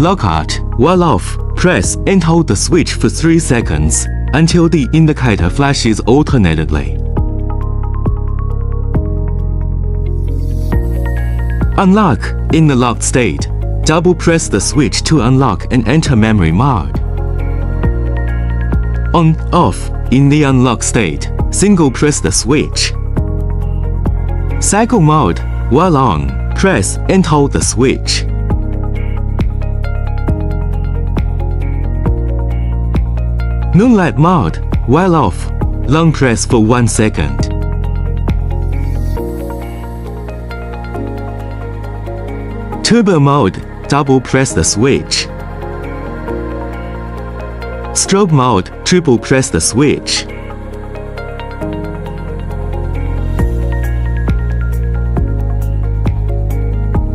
Lockout. While off, press and hold the switch for 3 seconds until the indicator flashes alternately. Unlock. In the locked state, double press the switch to unlock and enter memory mode. On, off. In the unlocked state, single press the switch. Cycle mode. While on, press and hold the switch. Moonlight mode. While off, long press for 1 second. Turbo mode. Double press the switch. Strobe mode. Triple press the switch.